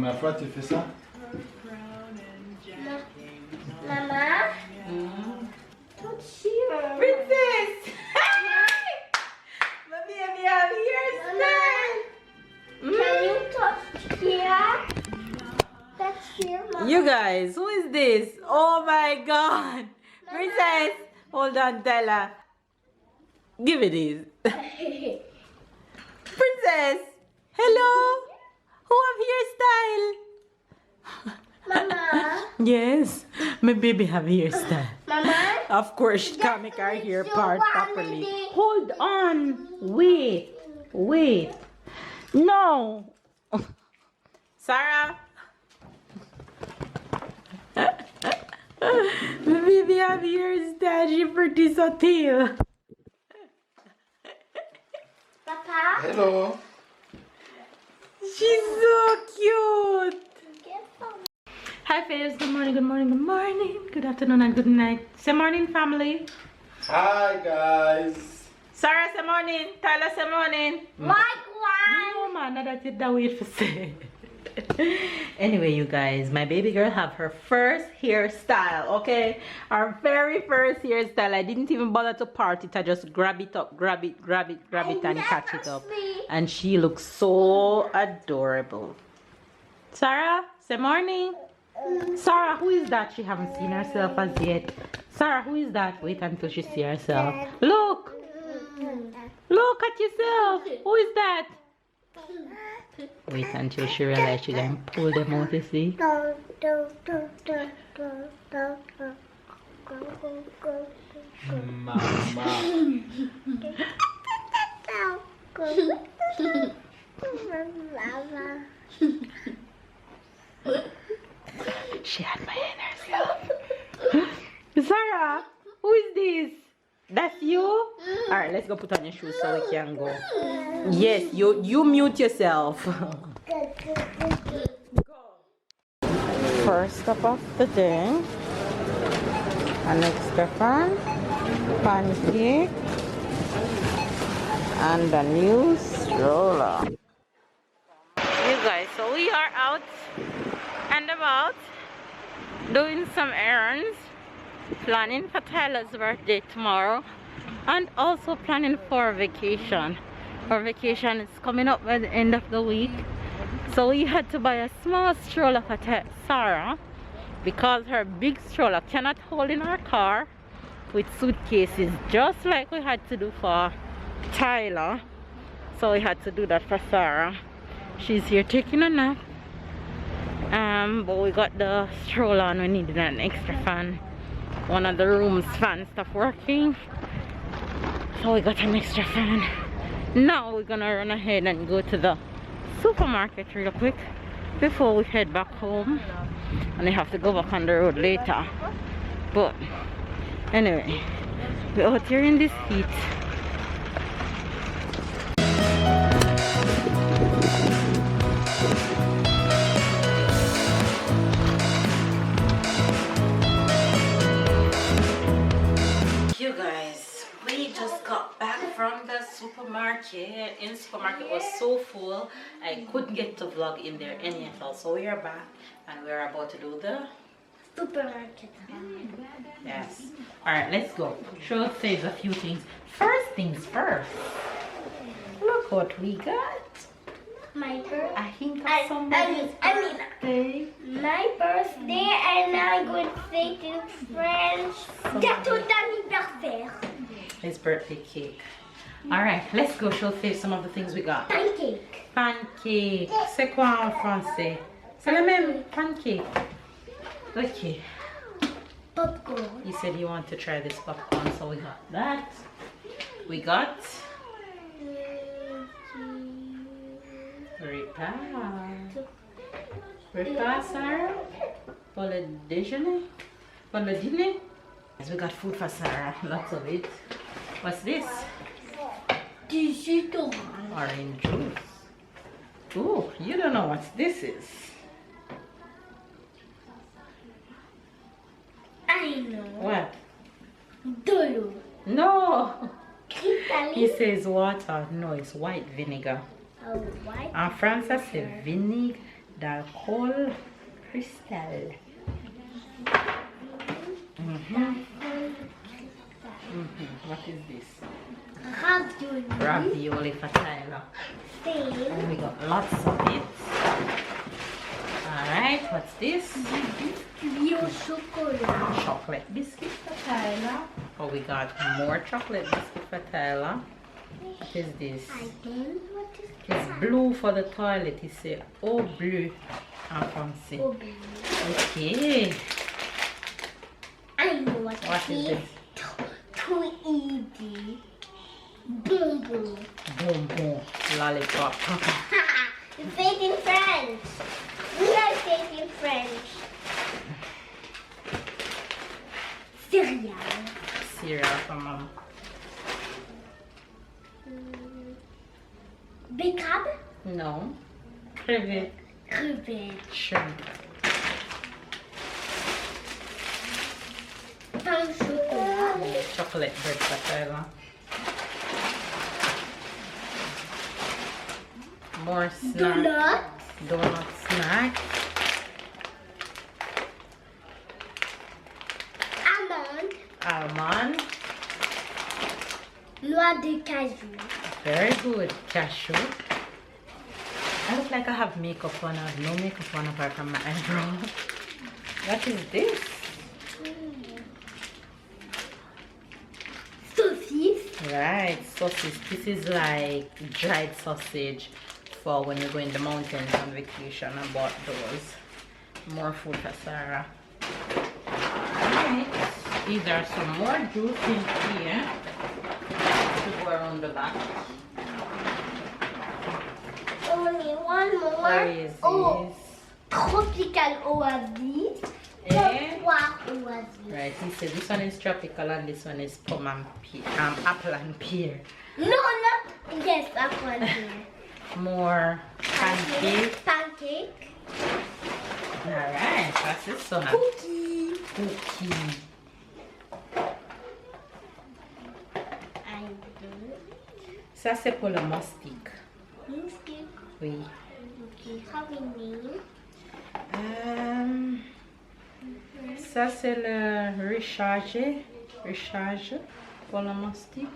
combien de fois tu fais ça? Maman? Princess! My baby have hairstyle! Can you touch here? Touch here, Mama. You guys, who is this? Oh my god! Princess! Hold on, Della. Give me this. Princess! Hello! Who have hairstyle? Mama? Yes, my baby have hairstyle. Mama? Of course, she can't make her hair part properly. Hold on. Wait. Wait. No. Sarah. My baby have hairstyle. She pretty so tail. Papa? Hello. She's so cute. Get some. Hi, Faves. Good morning, good morning, good morning. Good afternoon and good night. Say morning, family. Hi guys. Sarah, say morning. Tyler, say morning. Like one. No, man, that did that wait for say. Anyway, you guys, my baby girl have her first hairstyle, okay? Our very first hairstyle. I didn't even bother to part it. I just grab it up, grab it, and catch it up. And she looks so adorable. Sarah, say morning. Sarah, who is that? She haven't seen herself as yet. Sarah, who is that? Wait until she see herself. Look. Look at yourself. Who is that? Wait until she realizes she can pull them out, you see? Mama. She admired herself. Sarah, who is this? That's you? Alright, let's go put on your shoes so we can go. Yes, you mute yourself. First stop of the day. An extra fan, pancake, and a new stroller. You guys, so we are out and about doing some errands, planning for Tyler's birthday tomorrow, and also planning for a vacation. Our vacation is coming up by the end of the week, so we had to buy a small stroller for Sarah because her big stroller cannot hold in our car with suitcases, just like we had to do for Tyler. So we had to do that for Sarah. She's here taking a nap. But we got the stroller and we needed an extra fan. One of the room's fan stopped working, so we got an extra fan. Now we're gonna run ahead and go to the supermarket real quick before we head back home, and we have to go back on the road later. But anyway, we're out here in this heat. You guys, we just got back from the supermarket. In the supermarket was so full I couldn't get to vlog in there anyhow. So we are back and we're about to do the Supermarket. yes. Alright, let's go. Show says a few things. First things first. Look what we got. My birthday. I think of somebody's birthday. My birthday, and I'm going to say to French. Gâteau d'anniversaire. His birthday cake. Alright, let's go show Faith some of the things we got. Pancake. Pancake. C'est quoi en français? C'est le même pancake. Okay. Popcorn. You said you want to try this popcorn, so we got that. We got repas, Sarah. For the déjeuner. For the dinner. Yes, we got food for Sarah. Lots of it. What's this? Orange juice. Oh, you don't know what this is. I know. What? De l'eau. No. Crystalline. He says water. No, it's white vinegar. Oh, white. En français, c'est d'alcool cristal. What is this? Ravioli. Ravioli for Tyler. Same. And we got lots of it. Alright, what's this? Biscuit au chocolat. Chocolate biscuit for Tyler. Oh, we got more chocolate biscuit for Tyler. What is this? I don't know what is It's that. blue for the toilet. He said, oh, bleu en français. Oh, baby. Okay. I know what What is it this? is. Too easy. Boom boom. Boom, boom. Lollipop. Say it in French. We like say it in French. Cereal. Cereal for mom. Becab. No. Crevette. Crevette. Shrimp. Pain au chocolat. Chocolate bread for Tyler. More snack. Donut. Donut snack. Almond. Almond. Noix de cajou. Very good. Cashew. I look like I have makeup on. I have no makeup on apart from my eyebrow. What is this? Saucisse. Right, sausage. This is like dried sausage for when you go in the mountains on vacation. I bought those. More food for Sarah. Alright. These are some more juice in here to go around the back. Only one more. Where is Oh, this? tropical oasis. Eh? Poire oasis. Right, he said this one is tropical and this one is plum and pear, apple and pear. No, not. Yes, that one here. More pancake. Pancake. Alright, that's this one. Cookie. Cookie. I do. Ça c'est pour le moustique. Biscuit. Oui. Okay, how we name? Ça c'est le recharge pour le moustique.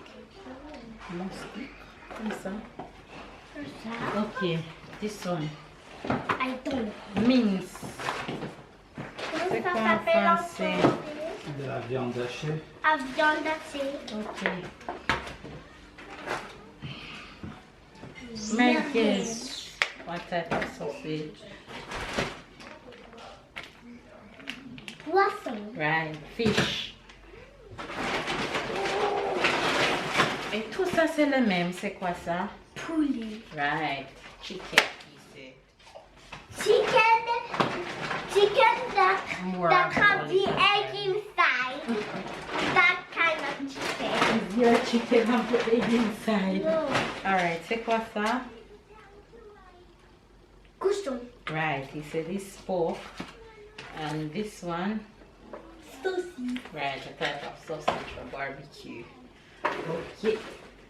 Moustique, comme ça. Ok, this one. I don't. Mince. Comment C'est ça quoi en s'appelle en français? français? De la viande hachée. À viande hachée. Ok. Merguez. What type of sausage? Poisson. Right, fish. Et tout ça c'est le même, c'est quoi ça? Poulet. Right, chicken pieces. Chicken that More have the alcohol egg inside. inside. That kind of chicken. Is your chicken have the egg inside? No. Alright, c'est quoi ça? Cochon. Right, he said this pork. And this one, Saucisse. right, a type of sausage for barbecue. Okay,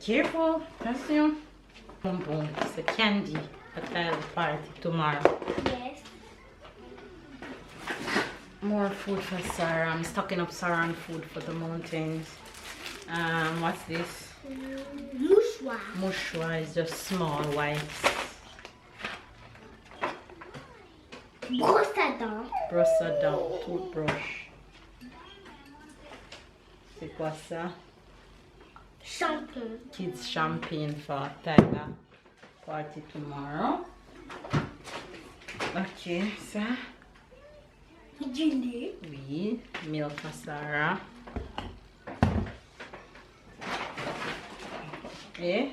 careful, attention. Boom boom, it's a candy for the party tomorrow. Yes. More food for Sarah. I'm stocking up Sarah on food for the mountains. What's this? Mouchoir. Mouchoir is just small wipes. Brosse à dents. Brosse à dents, toothbrush. C'est quoi ça? Shampoing. Kids champagne for Tyler party tomorrow. Ok, ça. Du lait. Oui, milk for Sarah. Et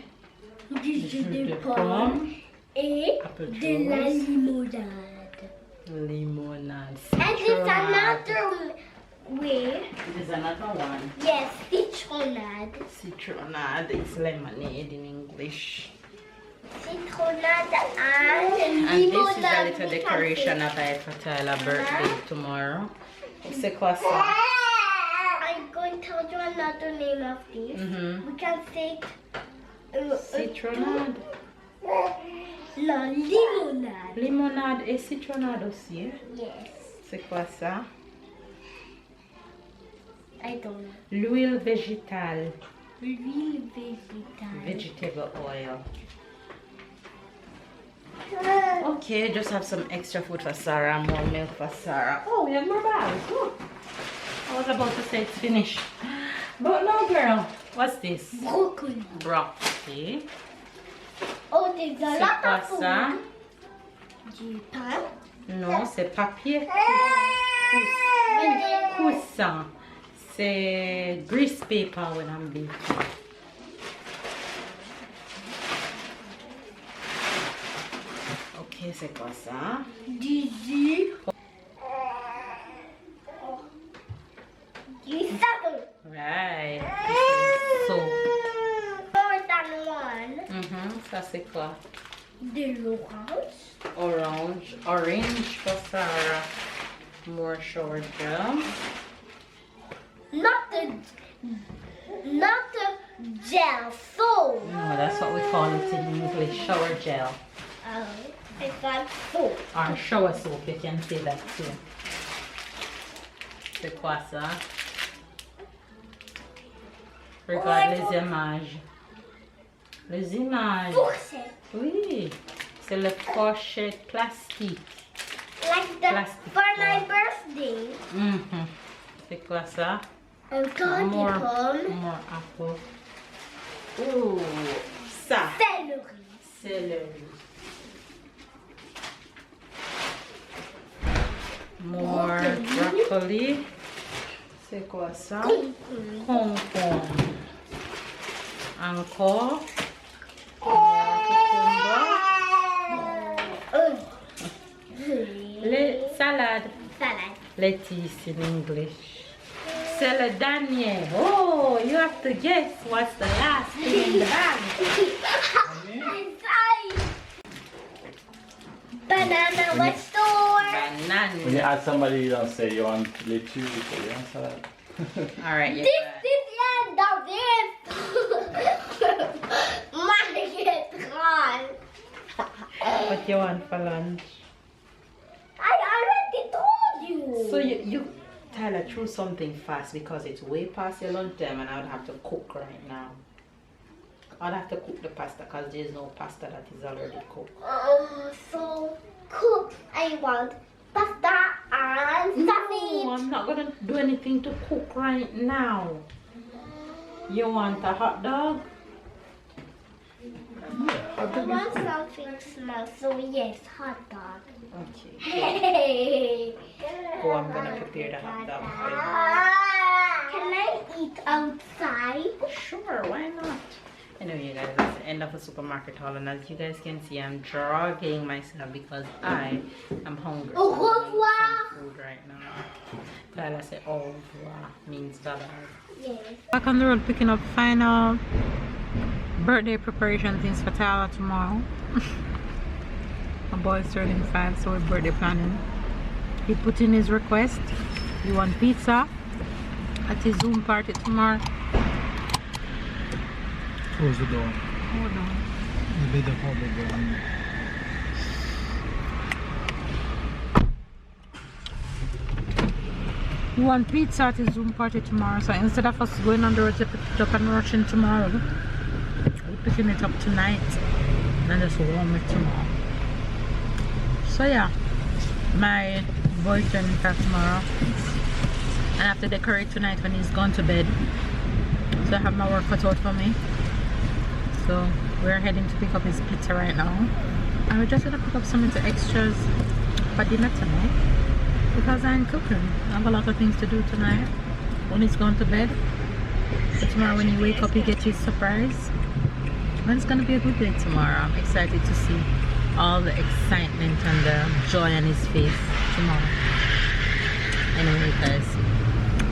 Du jus jus de pomme. Et Apple de la juice. limonade. Lemonade. And there's another way. There's another one. Yes, citronade. Citronade is lemonade in English. Citronade and And this is a limonade. little decoration I buy for Tyler's birthday tomorrow. C'est quoi ça? I'm going to tell you another name of this. We can say Citronade. Non, limonade. Limonade et citronnade aussi. Yes. C'est quoi ça? I don't know. L'huile végétale. L'huile végétale. Vegetable oil. Okay, just have some extra food for Sarah, more milk for Sarah. Oh, we have more bags. Look. I was about to say it's finished. But no, girl. What's this? Broccoli. Broccoli. Oh, there's a C'est lot quoi of food. ça? Du pain. Non, c'est papier coussant. C'est grease paper when I'm baking. Ok, c'est quoi ça? Du jus. Du savon. Right. So, More than one. ça c'est quoi? De l'orange. Orange for Sarah. More shower gel. Not the gel soap. No, that's what we call it in English, shower gel. Oh, it's like soap. Or shower soap, you can say that too. C'est quoi ça? Regarde les images. Les images. Fourchette. Oui, c'est le fourchette plastique. Like the Plastic for my one. birthday. C'est quoi ça? Un candy More pomme. apple. Ouh, ça. Céleri. Celery. More broccoli. C'est quoi ça? Concombre. Encore. Les salades. Salade. Lettuce in English. C'est le dernier. Oh, you have to guess what's the last thing in the bag. Banana, what's the word? Banana. When you ask somebody, you don't say you want lettuce, you say you want salad. All right, This is the end of this. What you want for lunch? I already told you. So you Tyler, choose something fast because it's way past your lunch time and I would have to cook right now. I'd have to cook the pasta because there's no pasta that is already cooked. So cook. I want pasta and No, sausage. I'm not gonna do anything to cook right now. You want a hot dog? I want something small. So yes, hot dog. Okay. Hey. Oh, I'm gonna prepare the hot dog for Can I eat outside? you. Sure, why not? Anyway, you guys, it's the end of the supermarket haul, and as you guys can see, I'm dragging myself because I am hungry. Au So I need revoir. some food right now. Tyler said au revoir means bye-bye. Yes. Back on the road picking up final birthday preparation things for Tyler tomorrow. My boy's turning 5, so we're birthday planning. He put in his request. He want pizza at his Zoom party tomorrow. Close the door. Hold on. You better hold the door. He want pizza at his Zoom party tomorrow, so instead of us going on the road to pick it up and rushing tomorrow, we're picking it up tonight and just warm it tomorrow. So yeah, my boy's turning 5 tomorrow, and I have to decorate tonight when he's gone to bed. So I have my work cut out for me. So we're heading to pick up his pizza right now, and we're just gonna pick up some of the extras for dinner tonight because I'm cooking. I have a lot of things to do tonight when he's gone to bed. So tomorrow when he wake up, he gets his surprise. And it's gonna be a good day tomorrow. I'm excited to see all the excitement and the joy on his face tomorrow. Anyway, guys,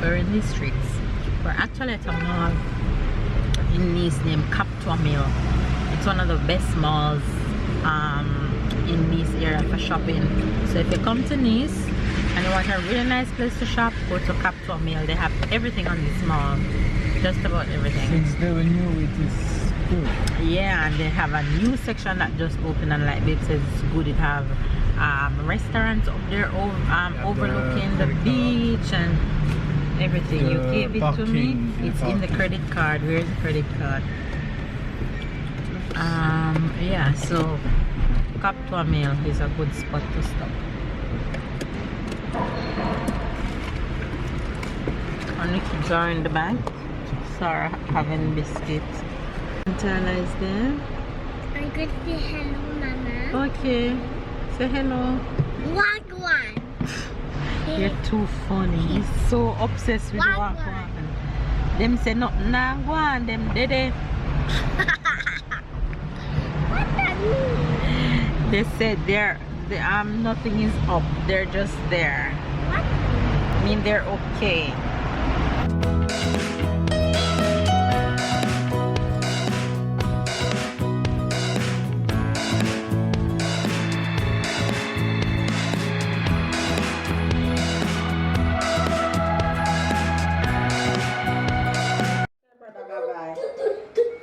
we're in these streets. We're actually at a mall in Nice named Captua Mill. It's one of the best malls in Nice area for shopping. So if you come to Nice and you want a really nice place to shop, go to Captua Mill. They have everything on this mall. Just about everything. Since they were new, it is good. Yeah, and they have a new section that just opened, and like Babe says, it's good. It have restaurants up there overlooking the beach and everything. You gave it to me. It's in the credit card. Where's the credit card? Yeah, so Captua Mill is a good spot to stop. And the kids are in the back. Sarah having biscuits. Tala is there. I'm going to say hello, Mama. Okay. Say hello. Wagwan. You're too funny. He's so obsessed with Wagwan. Them say nothing nah go on. Them did. What that mean? They said nothing is up. They're just there. What? I mean they're okay.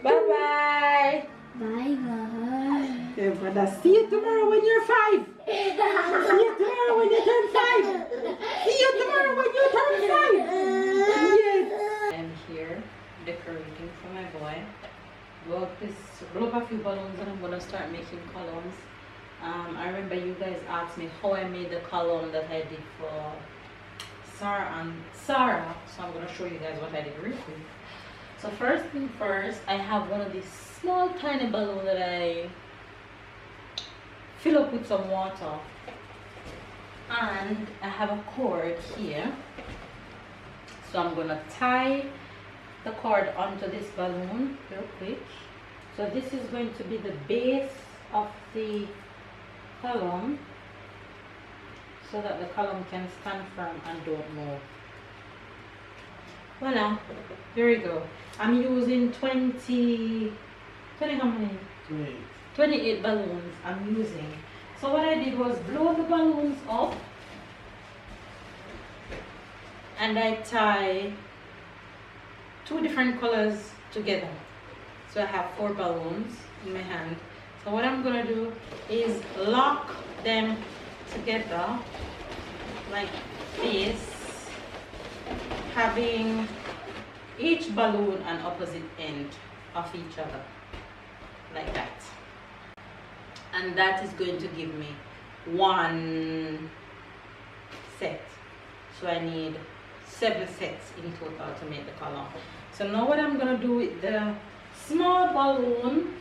Bye-bye. Bye-bye. Hey, brother, see you tomorrow when you're 5. See you tomorrow when you turn 5. See you tomorrow when you turn 5. Yes. I'm here decorating for my boy. Blow up a few balloons and I'm gonna start making columns. I remember you guys asked me how I made the column that I did for Sarah, so I'm gonna show you guys what I did real quick. So first thing first, I have one of these small tiny balloons that I fill up with some water, and I have a cord here. So I'm gonna tie the cord onto this balloon real quick. So this is going to be the base of the column, so that the column can stand firm and don't move. Voila, here we go. I'm using 20 how many? 28 balloons I'm using. So what I did was blow the balloons up and I tie 2 different colors together. So I have 4 balloons in my hand. So what I'm gonna do is lock them together like this, having each balloon an opposite end of each other, like that. And that is going to give me 1 set. So I need 7 sets in total to make the column. So now what I'm going to do with the small balloon,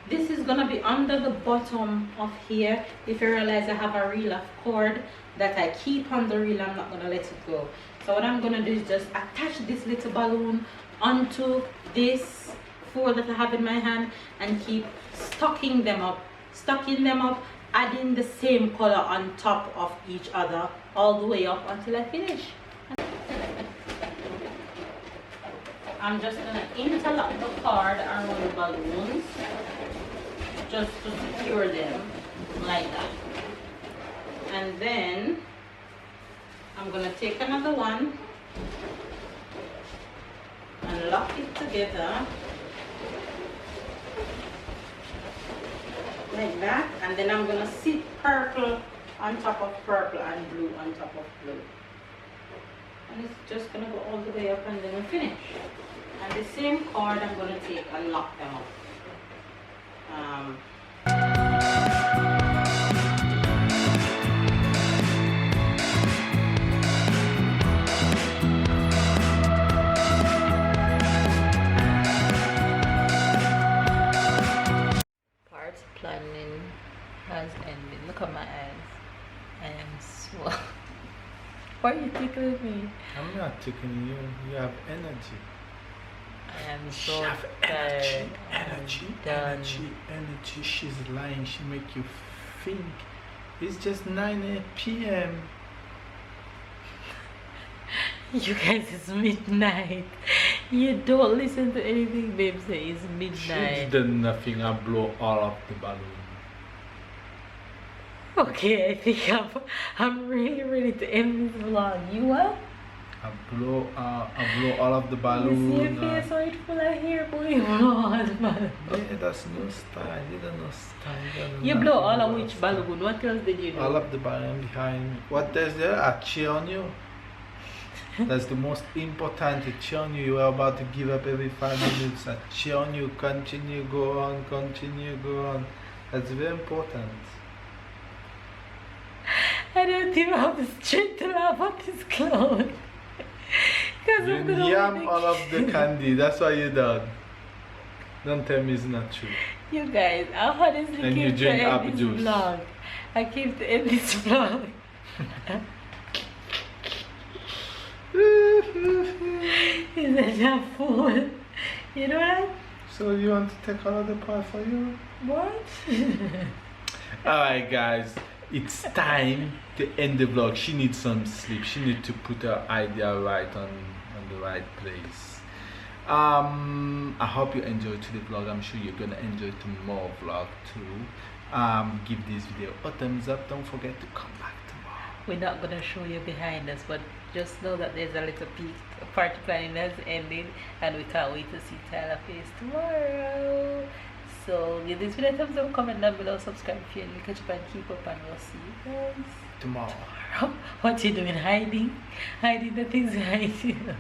this is going to be under the bottom of here. If you realize I have a reel of cord that I keep on the reel, I'm not going to let it go. So what I'm going to do is just attach this little balloon onto this 4 that I have in my hand and keep stocking them up, adding the same color on top of each other all the way up until I finish. I'm just going to interlock the cord around the balloons just to secure them like that. And then I'm going to take another one and lock it together like that, and then I'm going to sit purple on top of purple and blue on top of blue, and it's just going to go all the way up and then we finish. And the same cord I'm going to take and lock them up. Planning has ended. Look at my eyes. I am swole. Why are you tickling me? I'm not tickling you. You have energy. I am so She have tired. energy. She's lying. She make you think. It's just 9 p.m. You guys, it's midnight. You don't listen to anything Babe say. It's midnight. She did nothing. I blow all up the balloon. Okay, I think I'm really ready to end this vlog. You are? I blow all of the balloon. You see your face, so it's full of hair, boy. You blow all the balloon. Yeah, that's no style. You don't know style. You blow all of which balloon? What else did you do? All of the balloon behind me. What is there? A cheer on you. That's the most important. A cheer on you. You are about to give up every 5 minutes. A cheer on you. Continue, go on. Continue, go on. That's very important. I don't even have the strength to laugh at this clown. You yam all of the candy. That's why you done. Don't tell me it's not true. You guys, I honestly And you came to drink end apple this juice. vlog. I came to end this vlog. He's such a fool. You know what? So you want to take all of the pie for you? What? Alright guys, it's time to end the vlog. She needs some sleep. She needs to put her idea right on the right place. I hope you enjoyed today's vlog. I'm sure you're gonna enjoy tomorrow vlog too. Give this video a thumbs up. Don't forget to come back tomorrow. We're not gonna show you behind us, but just know that there's a little peek. Party planning has ended and we can't wait to see Tyler face tomorrow. So give this video a thumbs up, comment down below, subscribe if you're new, catch up and keep up, and we'll see you guys Tomorrow. What you doing? Hiding? Hiding the things hiding.